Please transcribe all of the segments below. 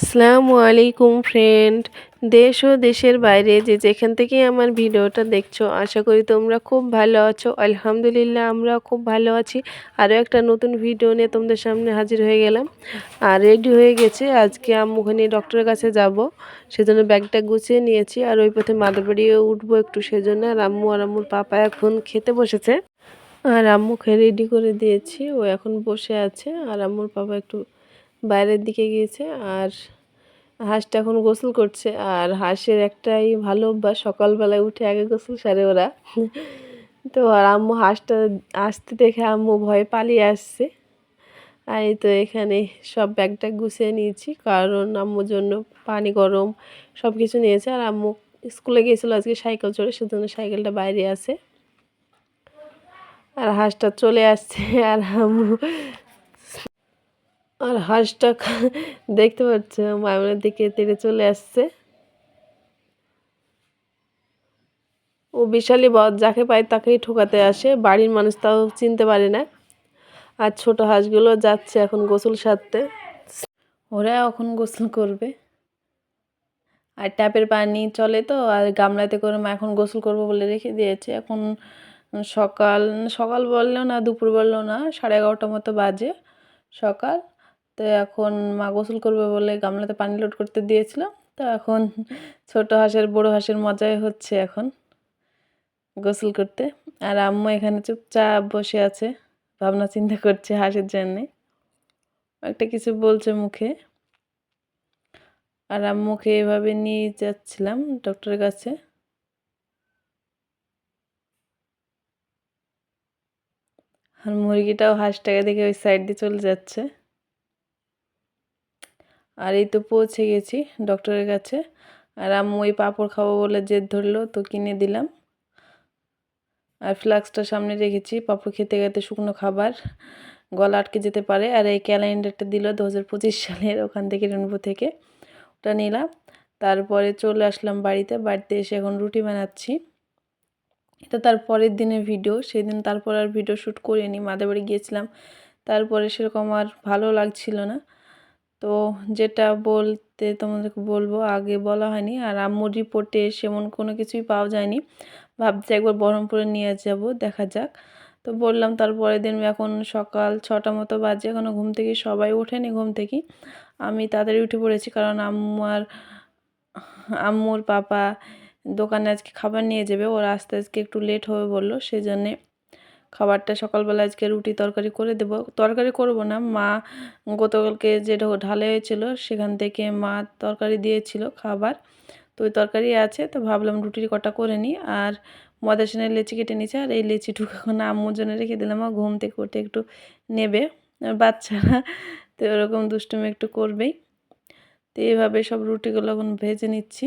আসসালামু আলাইকুম ফ্রেন্ড। দেশ ও দেশের বাইরে যে যেখান থেকে আমার ভিডিওটা দেখছো, আশা করি তোমরা খুব ভালো আছো। আলহামদুলিল্লাহ আমরা খুব ভালো আছি। আরও একটা নতুন ভিডিও নিয়ে তোমাদের সামনে হাজির হয়ে গেলাম। আর রেডি হয়ে গেছে, আজকে আম্মুকে নিয়ে ডক্টরের কাছে যাব, সেজন্য ব্যাগটা গুছিয়ে নিয়েছি। আর ওই পথে মাদুর বাড়িয়ে উঠবো একটু, সেজন্য আর আম্মুর পাপা এখন খেতে বসেছে। আর আম্মুকে রেডি করে দিয়েছি, ও এখন বসে আছে। আর আম্মুর পাপা একটু বাইরের দিকে গিয়েছে। আর হাঁসটা এখন গোসল করছে। আর হাঁসের একটাই ভালো অভ্যাস, সকালবেলায় উঠে আগে গোসল সারে ওরা। তো আর আম্মু হাঁসটা আসতে দেখে আম্মু ভয়ে পালিয়ে আসছে। আর এই তো এখানে সব ব্যাগটা গুছিয়ে নিয়েছি, কারণ আম্মুর জন্য পানি গরম সব কিছু নিয়েছে। আর আম্মু স্কুলে গিয়েছিলো আজকে সাইকেল চড়ে, সেজন্য সাইকেলটা বাইরে আছে। আর হাঁসটা চলে আসছে। আর আম্মু আর হাঁসটা দেখতে পাচ্ছে মায়ের দিকে তেড়ে চলে আসছে। ও বিশালী বদ, যাকে পায় তাকেই ঠোকাতে আসে, বাড়ির মানুষ তাও চিনতে পারে না। আর ছোট হাঁসগুলো যাচ্ছে এখন গোসল সারতে, ওরা এখন গোসল করবে। আর ট্যাপের পানি চলে তো, আর গামলাতে করে মা এখন গোসল করবো বলে রেখে দিয়েছে। এখন সকাল সকাল বললেও না, দুপুর বললেও না, 11:30 মতো বাজে সকাল। তো এখন মা গোসল করবে বলে গামলাতে পানি লোড করতে দিয়েছিল। তো এখন ছোট হাঁসের বড় হাঁসের মজাই হচ্ছে এখন গোসল করতে। আর আম্মু এখানে চুপচাপ বসে আছে, ভাবনা চিন্তা করছে হাঁসের জন্যে, একটা কিছু বলছে মুখে। আর আম্মুকে এভাবে নিয়ে যাচ্ছিলাম ডক্টরের কাছে। আর মুরগিটাও হাঁসটাকে দেখে ওই সাইড দিয়ে চলে যাচ্ছে। আর এই তো পৌঁছে গেছি ডক্টরের কাছে। আর আম্মু ওই পাঁপড় খাবো বলে জেদ ধরলো, তো কিনে দিলাম। আর ফ্লাক্সটা সামনে রেখেছি, পাঁপড় খেতে খেতে শুকনো খাবার গলা আটকে যেতে পারে। আর এই ক্যালেন্ডারটা দিল 2025 সালের, ওখান থেকে রেনবো থেকে, ওটা নিলাম। তারপরে চলে আসলাম বাড়িতে এসে এখন রুটি বানাচ্ছি। এটা তার পরের দিনের ভিডিও, সেদিন তারপর আর ভিডিও শ্যুট করিনি, মাদের বাড়ি গিয়েছিলাম। তারপরে সেরকম আর ভালো লাগছিল না, তো যেটা বলতে তোমাদেরকে বলবো আগে বলা হয়নি। আর আম্মুর রিপোর্টে সেমন কোনো কিছুই পাওয়া যায়নি, ভাবছি একবার বহরমপুরে নিয়ে যাব, দেখা যাক। তো বললাম তারপরের দিন এখন সকাল 6টা মতো বাজে, এখনও ঘুম থেকে সবাই ওঠেনি। ঘুম থেকে আমি তাড়াতাড়ি উঠে পড়েছি, কারণ আম্মুর পাপা দোকানে আজকে খাবার নিয়ে যাবে, ওরা আসতে আজকে একটু লেট হবে বললো, সেই জন্যে খাবারটা সকালবেলা আজকে রুটি তরকারি করে দেব। তরকারি করব না, মা গতকালকে যে ঢালে হয়েছিল সেখান থেকে মা তরকারি দিয়েছিল খাবার, তো ওই তরকারি আছে। তো ভাবলাম রুটির কটা করে নিই। আর ময়দা লেচি কেটে নিচ্ছে, আর এই লেচিটুকু এখন আম্মুর জন্য রেখে দিলাম, ঘুম থেকে উঠে একটু নেবে। আর বাচ্চারা তো এরকম দুষ্টুমি একটু করবেই। তো এইভাবে সব রুটিগুলো এখন ভেজে নিচ্ছি।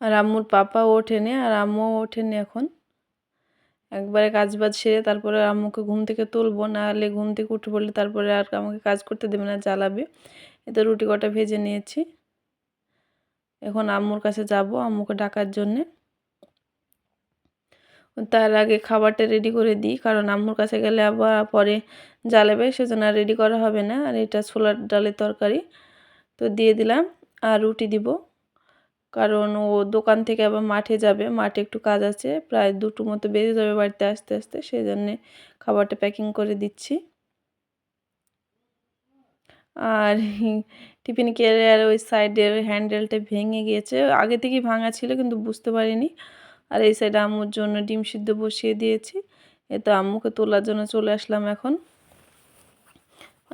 আর আম্মুর পাপা ওঠেনি, আর আম্মুও ওঠেনি এখন। একবারে কাজ বাজ সেরে তারপরে আম্মুকে ঘুম থেকে তুলবো, নাহলে ঘুম থেকে উঠে পড়লে তারপরে আর আমাকে কাজ করতে দেবে না, জ্বালাবে। এতে রুটি কটা ভেজে নিয়েছি, এখন আম্মুর কাছে যাব আম্মুকে ডাকার জন্যে। তার আগে খাবারটা রেডি করে দিই, কারণ আম্মুর কাছে গেলে আবার পরে জ্বালাবে, সেজন্য আর রেডি করা হবে না। আর এটা ছোলার ডালের তরকারি, তো দিয়ে দিলাম। আর রুটি দিব, কারণ ও দোকান থেকে আবার মাঠে যাবে, মাঠে একটু কাজ আছে, প্রায় 2টো মতো বেজে যাবে বাড়িতে আসতে আসতে, সেই জন্যে খাবারটা প্যাকিং করে দিচ্ছি। আর টিফিন ক্যারিয়ার ওই সাইডের হ্যান্ডেলটা ভেঙে গিয়েছে, আগে থেকেই ভাঙা ছিল কিন্তু বুঝতে পারিনি। আর এই সাইডে আম্মুর জন্য ডিম সিদ্ধ বসিয়ে দিয়েছি। তো আম্মুকে তোলার জন্য চলে আসলাম এখন।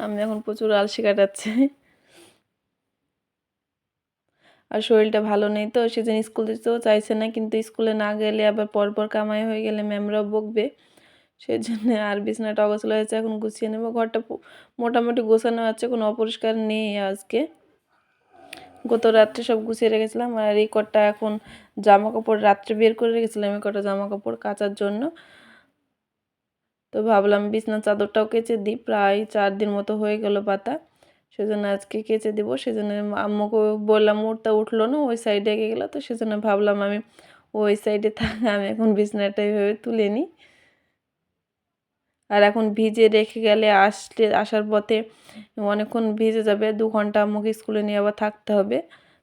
আমি এখন প্রচুর আলসি কাটাচ্ছে, আর শরীরটা ভালো নেই, তো সেজন্য স্কুল যেতেও চাইছে না। কিন্তু স্কুলে না গেলে আবার পরপর কামাই হয়ে গেলে ম্যামরাও বকবে, সেই জন্য। আর বিছানাটা অগোছালো হয়েছে, এখন গুছিয়ে নেবো। ঘরটা মোটামুটি গোছানো আছে, কোনো অপরিষ্কার নেই আজকে। গত রাত্রে সব গুছিয়ে রেখেছিলাম। আর এই কটা এখন জামা কাপড় রাত্রে বের করে রেখেছিলাম, এই কটা জামা কাপড় কাচার জন্য। তো ভাবলাম বিছানার চাদরটাও কেচে দিই, প্রায় 4 দিন মতো হয়ে গেল পাতা, সেজন্য আজকে কেচে দিব। সেজন্য আম্মুকে বললাম, উঠলো না, ওই সাইডে এগিয়ে গেলো, তো সেজন্য ভাবলাম আমি ওই সাইডে থাকা, আমি এখন বিছানাটা এইভাবে তুলে নিই। আর এখন ভিজে রেখে গেলে আসার পথে অনেকক্ষণ ভিজে যাবে, 2 ঘন্টা আম্মুকে স্কুলে নিয়ে আবার থাকতে হবে,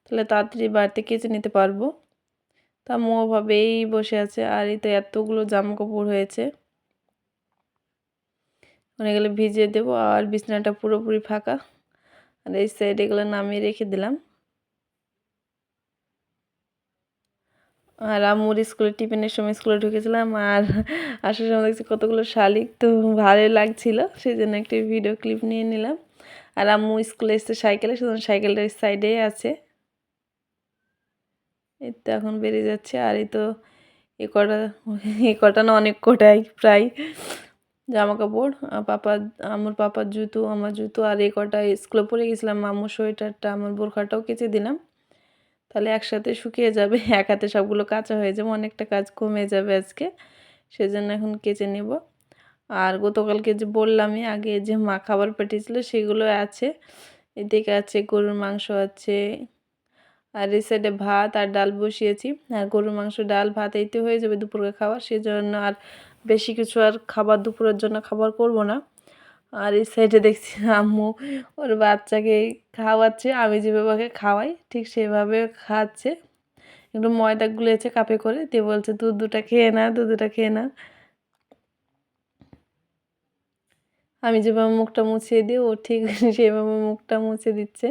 তাহলে তাড়াতাড়ি বাড়িতে কেচে নিতে পারবো। তা আম্মু ওভাবেই বসে আছে। আর এই তো এতগুলো জামা কাপড় হয়েছে, এগুলো ভিজিয়ে দেবো। আর বিছানাটা পুরোপুরি ফাঁকা, আর এই সাইডে এগুলো নামিয়ে রেখে দিলাম। আর আম্মুর স্কুলে টিফিনের সময় স্কুলে ঢুকেছিলাম, আর আসার সময় দেখছি কতগুলো শালিক, তো ভালোই লাগছিল, সেই জন্য একটি ভিডিও ক্লিপ নিয়ে নিলাম। আর আম্মু স্কুলে এসছে সাইকেলে, সেজন্য সাইকেলটা এই সাইডেই আছে। এই তো এখন বেরিয়ে যাচ্ছে। আর এই তো এ কটা না অনেক কটাই প্রায় জামা কাপড়, আমার পাপার জুতো, আমার জুতো, আর এই কটা স্কুলে পরে গেছিলাম। আম্মুর সোয়েটারটা, আমার বোরখাটাও কেচে দিলাম, তাহলে একসাথে শুকিয়ে যাবে, এক হাতে সবগুলো কাঁচা হয়ে যাবে, অনেকটা কাজ কমে যাবে আজকে, সেজন্য এখন কেচে নেব। আর গতকালকে যে বললামই আগে যে মা খাবার পাঠিয়েছিল সেগুলো আছে, এদিকে আছে গরুর মাংস আছে, আর এই সাইডে ভাত আর ডাল বসিয়েছি। আর গরুর মাংস ডাল ভাত এইতে হয়ে যাবে দুপুরে খাবার, সেই জন্য আর বেশি কিছু আর খাবার দুপুরের জন্য খাবার করব না। আর এই সাইডে দেখছি আম্মু ওর বাচ্চাকে খাওয়াচ্ছে, আমি যেভাবে খাওয়াই ঠিক সেভাবে খাচ্ছে। একটু ময়দা গুলেছে কাপে করে দিয়ে বলছে দুধ দুটা খেয়ে না, দুধ দুটা খেয়ে না। আমি যেভাবে মুখটা মুছিয়ে দিই ও ঠিক সেভাবে মুখটা মুছে দিচ্ছে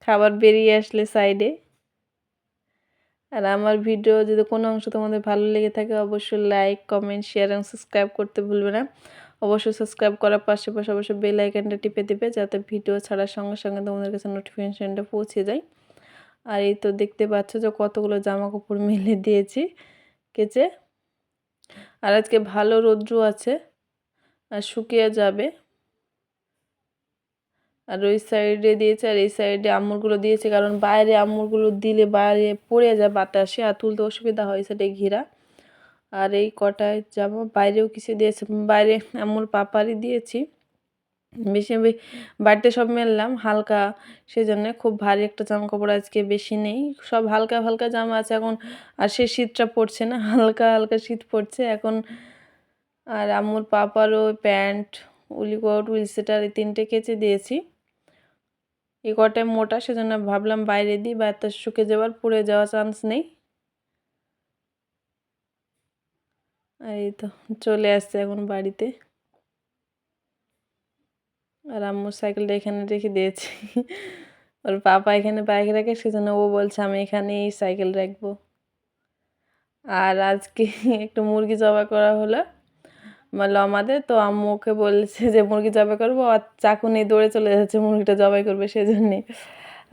খাবার বেরিয়ে আসলে সাইডে। আর আমার ভিডিও যদি কোনো অংশ তোমাদের ভালো লেগে থাকে অবশ্যই লাইক, কমেন্ট, শেয়ার এবং সাবস্ক্রাইব করতে ভুলবে না। অবশ্যই সাবস্ক্রাইব করার পাশে অবশ্যই বেল আইকনটা টিপে দিবে, যাতে ভিডিও ছাড়ার সঙ্গে সঙ্গে তোমাদের কাছে নোটিফিকেশনটা পৌঁছে যায়। আর এই তো দেখতে পাচ্ছ যে কতগুলো জামা কাপড় মেলে দিয়েছি কেচে। আর আজকে ভালো রৌদ্র আছে, আর শুকিয়ে যাবে। আর ওই সাইডে দিয়েছে, আর এই সাইডে আম্মুরগুলো দিয়েছে, কারণ বাইরে আম্মুরগুলো দিলে বাইরে পড়ে যায় বাতাসে, আর তুলতে অসুবিধা হয়, সেটাই ঘেরা। আর এই কটায় জামা বাইরেও কিছু দিয়েছে, বাইরে আম্মুর পাপারই দিয়েছি বেশি। বাড়িতে সব মেললাম হালকা, সেজন্য খুব ভারী একটা জামা কাপড় আজকে বেশি নেই, সব হালকা হালকা জামা আছে এখন। আর সে শীতটা পড়ছে না, হালকা হালকা শীত পড়ছে এখন। আর আম্মুর পাপারও প্যান্ট, উলিকোট, উইল সেটার এই 3টে কেচে দিয়েছি। এই কটায় মোটা, সেজন্য ভাবলাম বাইরে দিই, বাইরটা শুকে যাওয়ার পড়ে যাওয়ার চান্স নেই। আর এই তো চলে আসছে এখন বাড়িতে। আর আম্মুর সাইকেলটা এখানে রেখে দিয়েছি, ওর পাপা এখানে বাইক রাখে, সেজন্য ও বলছে আমি এখানেই সাইকেল রাখবো। আর আজকে একটু মুরগি জবাই করা হলো আমাদের, তো আম্মু ওকে বলছে যে মুরগি জবাই করবো, আর চাকু নিয়ে দৌড়ে চলে যাচ্ছে মুরগিটা জবাই করবে সেজন্যে।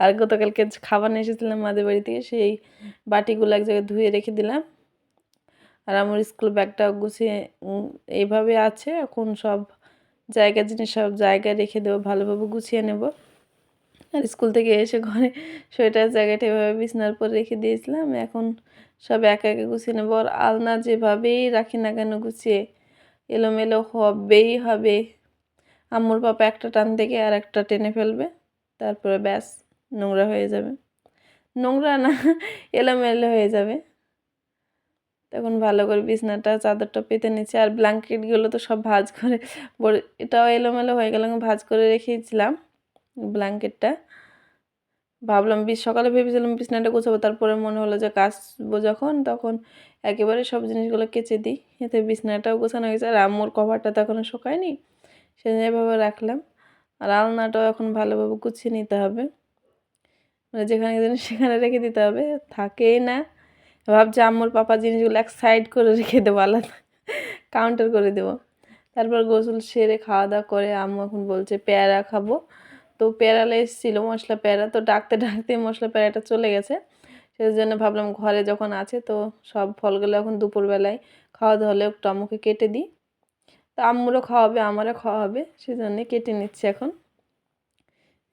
আর গতকালকে খাবার নিয়ে এসেছিলাম মাদের বাড়ি থেকে, সেই বাটিগুলো এক জায়গায় ধুয়ে রেখে দিলাম। আর আমার স্কুল ব্যাগটা গুছিয়ে এইভাবে আছে, এখন সব জায়গা জিনিস সব জায়গায় রেখে দেবো, ভালোভাবে গুছিয়ে নেব। আর স্কুল থেকে এসে ঘরে সোয়েটার জায়গাটা এভাবে বিছানার উপর রেখে দিয়েছিলাম, এখন সব একা একা গুছিয়ে নেবো। আর আলনা যেভাবেই রাখি না কেন গুছিয়ে এলোমেলো হবেই হবে। আম্মুর পাপা একটা টান থেকে আর একটা টেনে ফেলবে, তারপরে ব্যাস নোংরা হয়ে যাবে, নোংরা না এলোমেলো হয়ে যাবে। তখন ভালো করে বিছানাটা চাদরটা পেতে নিচ্ছে। আর ব্ল্যাঙ্কেটগুলো তো সব ভাঁজ করে এটাও এলোমেলো হয়ে গেল, ভাঁজ করে রেখেছিলাম ব্ল্যাঙ্কেটটা। ভাবলাম সকালে ভেবেছিলাম বিছানাটা গোছাবো, তারপরে মনে হলো যে কাচবো যখন, তখন একেবারে সব জিনিসগুলো কেচে দিই, এতে বিছানাটাও গোছানো হয়ে গেছে। আর আম্মুর কভারটা তো এখনও শুকায়নি, সেজন্য এভাবে রাখলাম। আর আলনাটাও এখন ভালোভাবে গুছিয়ে নিতে হবে, মানে যেখানে সেখানে রেখে দিতে হবে, থাকেই না। ভাবছি আম্মুর পাপা জিনিসগুলো এক সাইড করে রেখে দেবো, আলাদা কাউন্টার করে দেবো। তারপর গোসল সেরে খাওয়া দাওয়া করে আম্মু এখন বলছে পেয়ারা খাবো, তো পেয়ারা এসেছিলো মশলা পেয়ারা, তো ডাকতে ডাকতে মশলা পেয়ারাটা চলে গেছে। সেই জন্য ভাবলাম ঘরে যখন আছে তো সব ফলগুলো এখন দুপুরবেলায় খাওয়া দাওয়া হলে একটু আম্মুকে কেটে দিই, তো আম্মুরও খাওয়াবে আমারও খাওয়া হবে, সেই জন্যে কেটে নিচ্ছি এখন।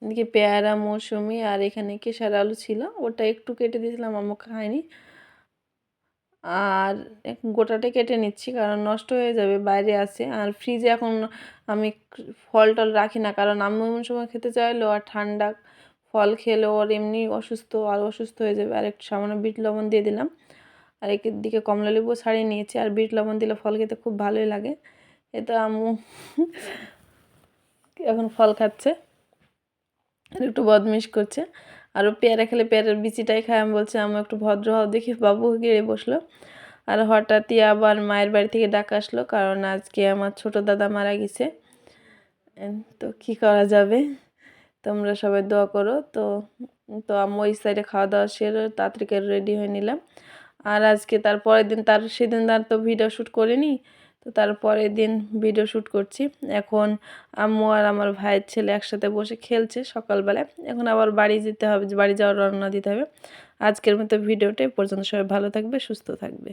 এদিকে পেয়ারা, মৌসুমি, আর এখানে কেশর আলু ছিল, ওটা একটু কেটে দিয়েছিলাম, আম্মু খায়নি। আর গোটাটা কেটে নিচ্ছি কারণ নষ্ট হয়ে যাবে, বাইরে আছে। আর ফ্রিজে এখন আমি ফল টল রাখি না, কারণ আম্মু এমন সময় খেতে চাইলো, আর ঠান্ডা ফল খেলেও ওর এমনি অসুস্থ, আর অসুস্থ হয়ে যাবে। আর একটু সামান্য বিট লবণ দিয়ে দিলাম, আর দিকে কমলা লেবু ছাড়িয়ে নিয়েছি। আর বিট লবণ দিলে ফল খেতে খুব ভালোই লাগে, এ তো আম্মু এখন ফল খাচ্ছে, একটু বদমাইশ করছে। আরও পেয়ারা খেলে পেয়ারার বিচিটাই খায়। আমি বলছি আম্মু একটু ভদ্র হও দেখি, বাবু গিয়ে বসলো। আর হঠাৎই আবার মায়ের বাড়ি থেকে ডাক আসলো, কারণ আজকে আমার ছোট দাদা মারা গেছে। তো কি করা যাবে, তোমরা সবাই দোয়া করো। তো তো আম্মু ওই সাইডে খাওয়া দাওয়া সেরে তাড়াতাড়ি করে রেডি হয়ে নিলাম। আর আজকে তার পরের দিন, সেদিন আর তো ভিডিও শ্যুট করিনি, তো তার পরের দিন ভিডিও শ্যুট করছি। এখন আম্মু আর আমার ভাইয়ের ছেলে একসাথে বসে খেলছে সকালবেলায়। এখন আবার বাড়ি যেতে হবে, বাড়ি যাওয়ার রওনা দিতে হবে। আজকের মতো ভিডিওটা এই পর্যন্ত। সবাই ভালো থাকবে, সুস্থ থাকবে।